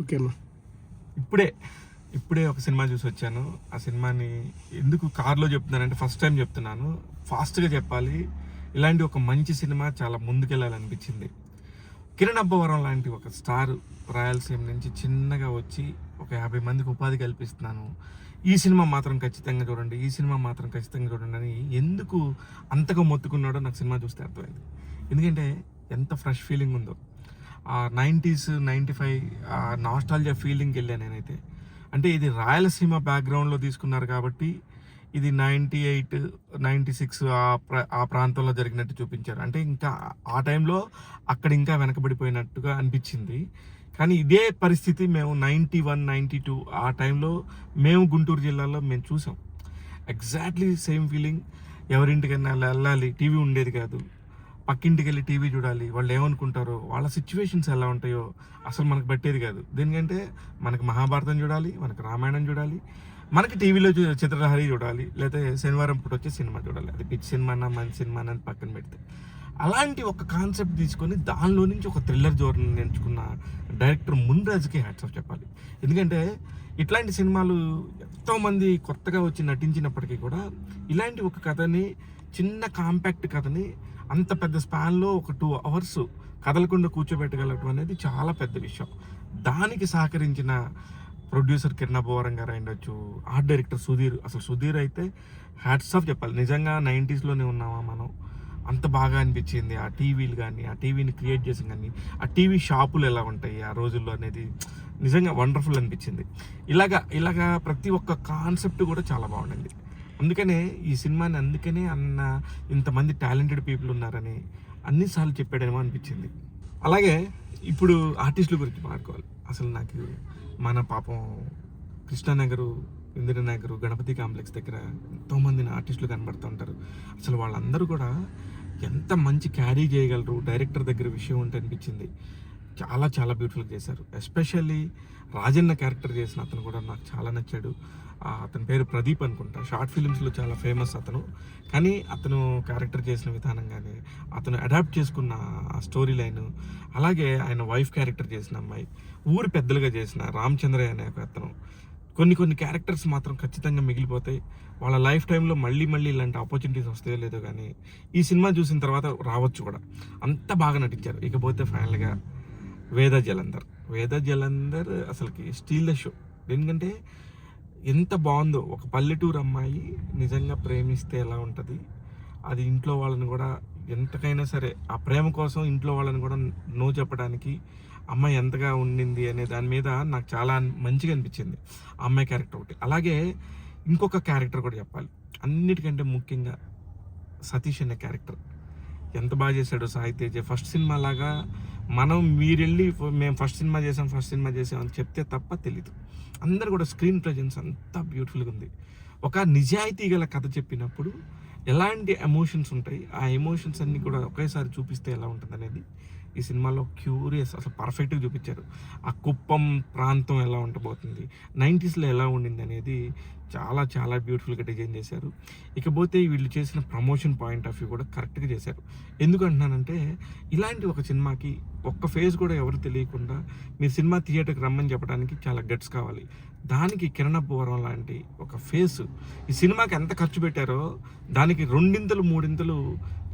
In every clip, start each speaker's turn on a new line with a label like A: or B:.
A: Okay అమ్మా.
B: ఇప్పుడే ఒక సినిమా చూసి వచ్చాను. ఆ సినిమాని ఎందుకు కార్లో చెప్తున్నానంటే ఫస్ట్ టైం చెప్తున్నాను, ఫాస్ట్గా చెప్పాలి. ఇలాంటి ఒక మంచి సినిమా చాలా ముందుకెళ్ళాలనిపించింది. కిరణ్ అబ్బవరం లాంటి ఒక స్టార్ రాయలసీమ నుంచి చిన్నగా వచ్చి ఒక 50 మందికి ఉపాధి కల్పిస్తున్నాను, ఈ సినిమా మాత్రం ఖచ్చితంగా చూడండి, ఈ సినిమా మాత్రం ఖచ్చితంగా చూడండి అని ఎందుకు అంతగా మొత్తుకున్నాడో నాకు సినిమా చూస్తే అర్థమైంది. ఎందుకంటే ఎంత ఫ్రెష్ ఫీలింగ్ ఉందో. ఆ 90s 95 ఆ నాస్టాలజియా ఫీలింగ్కి వెళ్ళాను నేనైతే. అంటే ఇది రాయలసీమ బ్యాక్గ్రౌండ్లో తీసుకున్నారు కాబట్టి ఇది 98 96 ఆ ప్రాంతంలో జరిగినట్టు చూపించారు. అంటే ఇంకా ఆ టైంలో అక్కడ ఇంకా వెనకబడిపోయినట్టుగా అనిపించింది. కానీ ఇదే పరిస్థితి మేము 91 92 ఆ టైంలో మేము గుంటూరు జిల్లాలో మేము చూసాం. Exactly same feeling. ఎవరింటికైనా వెళ్ళాలి, టీవీ ఉండేది కాదు, పక్కింటికి వెళ్ళి టీవీ చూడాలి, వాళ్ళు ఏమనుకుంటారో, వాళ్ళ సిచ్యువేషన్స్ ఎలా ఉంటాయో అసలు మనకు పట్టేది కాదు. దేనికంటే మనకి మహాభారతం చూడాలి, మనకి రామాయణం చూడాలి, మనకి టీవీలో చిత్రలహరి చూడాలి, లేకపోతే శనివారం పూట వచ్చే సినిమా చూడాలి. అది పిచ్చి సినిమా అన్న మంచి సినిమా అని పక్కన పెడితే, అలాంటి ఒక కాన్సెప్ట్ తీసుకొని దానిలో నుంచి ఒక థ్రిల్లర్ జోన్ ఎంచుకున్న డైరెక్టర్ మున్రాజ్కి హ్యాట్స్ ఆఫ్ చెప్పాలి. ఎందుకంటే ఇట్లాంటి సినిమాలు ఎంతోమంది కొత్తగా వచ్చి నటించినప్పటికీ కూడా ఇలాంటి ఒక కథని, చిన్న కాంపాక్ట్ కథని అంత పెద్ద స్పాన్లో ఒక 2 hours కదలకుండా కూర్చోబెట్టగలగడం అనేది చాలా పెద్ద విషయం. దానికి సహకరించిన ప్రొడ్యూసర్ కిరణ్ అబ్బవరం గారు అయ్యుండొచ్చు, ఆర్ట్ డైరెక్టర్ సుధీర్. అసలు సుధీర్ అయితే హ్యాట్స్ ఆఫ్ చెప్పాలి. నిజంగా 90sలోనే ఉన్నామా మనం, అంత బాగా అనిపించింది. ఆ టీవీలు కానీ, ఆ టీవీని క్రియేట్ చేసిన కానీ, ఆ టీవీ షాపులు ఎలా ఉంటాయి ఆ రోజుల్లో అనేది నిజంగా వండర్ఫుల్ అనిపించింది. ఇలాగా ప్రతి ఒక్క కాన్సెప్ట్ కూడా చాలా బాగుండింది. అందుకనే ఈ సినిమాని ఇంతమంది టాలెంటెడ్ పీపుల్ ఉన్నారని అన్నిసార్లు చెప్పాడేమో అనిపించింది. అలాగే ఇప్పుడు ఆర్టిస్టుల గురించి మాట్లాడుకోవాలి. అసలు నాకు మన పాపం కృష్ణానగరు, ఇందిరానగరు, గణపతి కాంప్లెక్స్ దగ్గర ఎంతోమంది ఆర్టిస్టులు కనబడుతుంటారు. అసలు వాళ్ళందరూ కూడా ఎంత మంచి క్యారీ చేయగలరు డైరెక్టర్ దగ్గర విషయం ఉంటే అనిపించింది. చాలా చాలా బ్యూటిఫుల్గా చేశారు. ఎస్పెషల్లీ రాజన్న క్యారెక్టర్ చేసిన అతను కూడా నాకు చాలా నచ్చాడు. అతని పేరు ప్రదీప్ అనుకుంటా. షార్ట్ ఫిలిమ్స్లో చాలా ఫేమస్ అతను. కానీ అతను క్యారెక్టర్ చేసిన విధానం కానీ, అతను అడాప్ట్ చేసుకున్న ఆ స్టోరీ లైన్, అలాగే ఆయన వైఫ్ క్యారెక్టర్ చేసిన అమ్మాయి, ఊరి పెద్దలుగా చేసిన రామచంద్రయ్య అనే అతను, కొన్ని క్యారెక్టర్స్ మాత్రం ఖచ్చితంగా మిగిలిపోతాయి. వాళ్ళ లైఫ్ టైంలో మళ్ళీ ఇలాంటి ఆపర్చునిటీస్ వస్తాయో లేదో కానీ ఈ సినిమా చూసిన తర్వాత రావచ్చు కూడా. అంత బాగా నటించారు. ఇకపోతే ఫైనల్గా వేద జలంధర్ అసలుకి స్టీల్ ద షో. ఎందుకంటే ఎంత బాగుందో. ఒక పల్లెటూరు అమ్మాయి నిజంగా ప్రేమిస్తే ఎలా ఉంటుంది, అది ఇంట్లో వాళ్ళని కూడా ఎంతకైనా సరే ఆ ప్రేమ కోసం ఇంట్లో వాళ్ళని కూడా నో చెప్పడానికి అమ్మాయి ఎంతగా ఉండింది అనే దాని మీద నాకు చాలా మంచిగా అనిపించింది ఆ అమ్మాయి క్యారెక్టర్ ఒకటి. అలాగే ఇంకొక క్యారెక్టర్ కూడా చెప్పాలి. అన్నిటికంటే ముఖ్యంగా సతీష్ అనే క్యారెక్టర్ ఎంత బాగా చేశాడో సాయి తేజ. ఫస్ట్ సినిమా లాగా మీరెళ్ళి మేము ఫస్ట్ సినిమా చేసాం అని చెప్తే తప్ప తెలీదు. అందరు కూడా స్క్రీన్ ప్రజెన్స్ అంతా బ్యూటిఫుల్గా ఉంది. ఒక నిజాయితీ గల కథ చెప్పినప్పుడు ఎలాంటి ఎమోషన్స్ ఉంటాయి, ఆ ఎమోషన్స్ అన్నీ కూడా ఒకేసారి చూపిస్తే ఎలా ఉంటుంది అనేది ఈ సినిమాలో క్యూరియస్, అసలు పర్ఫెక్ట్గా చూపించారు. ఆ కుప్పం ప్రాంతం ఎలా ఉండబోతుంది, 90sలో ఎలా ఉండింది అనేది చాలా చాలా బ్యూటిఫుల్గా డిజైన్ చేశారు. ఇకపోతే వీళ్ళు చేసిన ప్రమోషన్ పాయింట్ ఆఫ్ వ్యూ కూడా కరెక్ట్గా చేశారు. ఎందుకు అంటున్నానంటే, ఇలాంటి ఒక సినిమాకి ఒక్క ఫేజ్ కూడా ఎవరు తెలియకుండా మీరు సినిమా థియేటర్కి రమ్మని చెప్పడానికి చాలా గట్స్ కావాలి. దానికి కిరణ్ అబ్బవరం లాంటి ఒక ఫేస్ ఈ సినిమాకి ఎంత ఖర్చు పెట్టారో దానికి 2 3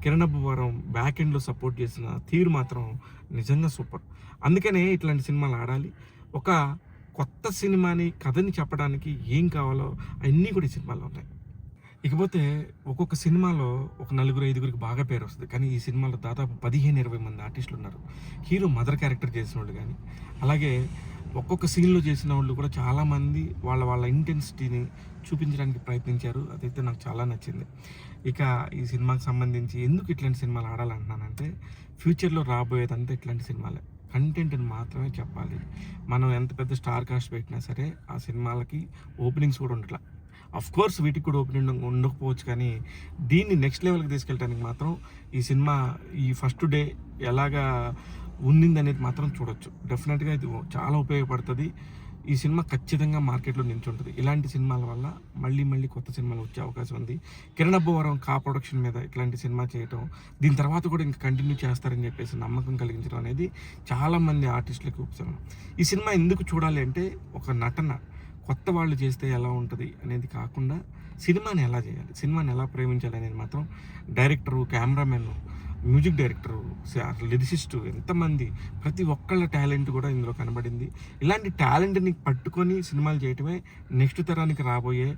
B: కిరణ్ అబ్బవరం బ్యాక్ ఎండ్లో సపోర్ట్ చేసిన తీరు మాత్రం నిజంగా సూపర్. అందుకనే ఇట్లాంటి సినిమాలు ఆడాలి. ఒక కొత్త సినిమాని, కథని చెప్పడానికి ఏం కావాలో అన్నీ కూడా ఈ సినిమాలో ఉన్నాయి. ఇకపోతే ఒక్కొక్క సినిమాలో ఒక 4-5 బాగా పేరు వస్తుంది. కానీ ఈ సినిమాలో దాదాపు 15-20 మంది ఆర్టిస్టులు ఉన్నారు. హీరో మదర్ క్యారెక్టర్ చేసిన వాళ్ళు కానీ, అలాగే ఒక్కొక్క సీన్లో చేసిన వాళ్ళు కూడా చాలామంది వాళ్ళ ఇంటెన్సిటీని చూపించడానికి ప్రయత్నించారు. అదైతే నాకు చాలా నచ్చింది. ఇక ఈ సినిమాకి సంబంధించి ఎందుకు ఇట్లాంటి సినిమాలు ఆడాలంటున్నానంటే, ఫ్యూచర్లో రాబోయేదంతా ఇట్లాంటి సినిమాలే. కంటెంట్ని మాత్రమే చెప్పాలి. మనం ఎంత పెద్ద స్టార్ కాస్ట్ పెట్టినా సరే ఆ సినిమాలకి ఓపెనింగ్స్ కూడా ఉండట్లా. అఫ్ కోర్స్ వీటికి కూడా ఓపెనింగ్ ఉండకపోవచ్చు, కానీ దీన్ని నెక్స్ట్ లెవెల్కి తీసుకెళ్ళడానికి మాత్రం ఈ సినిమా ఈ ఫస్ట్ డే ఎలాగా ఉండింది అనేది మాత్రం చూడొచ్చు. డెఫినెట్గా ఇది చాలా ఉపయోగపడుతుంది. ఈ సినిమా ఖచ్చితంగా మార్కెట్లో నిల్చుంటుంది. ఇలాంటి సినిమాల వల్ల మళ్ళీ కొత్త సినిమాలు వచ్చే అవకాశం ఉంది. కిరణ్ అబ్బవరం ప్రొడక్షన్ మీద ఇట్లాంటి సినిమా చేయటం, దీని తర్వాత కూడా ఇంకా కంటిన్యూ చేస్తారని చెప్పేసి నమ్మకం కలిగించడం అనేది చాలామంది ఆర్టిస్టులకు ఉపశమనం. ఈ సినిమా ఎందుకు చూడాలి అంటే, ఒక నటన కొత్త వాళ్ళు చేస్తే ఎలా ఉంటుంది అనేది కాకుండా సినిమాని ఎలా చేయాలి, సినిమాని ఎలా ప్రేమించాలి అనేది మాత్రం director, cameraman, music director, lyricist, ఎంతమంది ప్రతి ఒక్కళ్ళ టాలెంట్ కూడా ఇందులో కనబడింది. ఇలాంటి టాలెంట్ని పట్టుకొని సినిమాలు చేయటమే నెక్స్ట్ తరానికి రాబోయే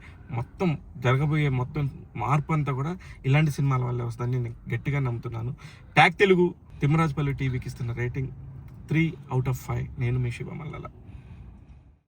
B: జరగబోయే మొత్తం మార్పు అంతా కూడా ఇలాంటి సినిమాల వల్లే వస్తుందని నేను గట్టిగా నమ్ముతున్నాను. ట్యాగ్ తెలుగు తిమ్మరాజుపల్లి టీవీకి ఇస్తున్న రేటింగ్ 3/5. నేను మీ శివ మల్లల.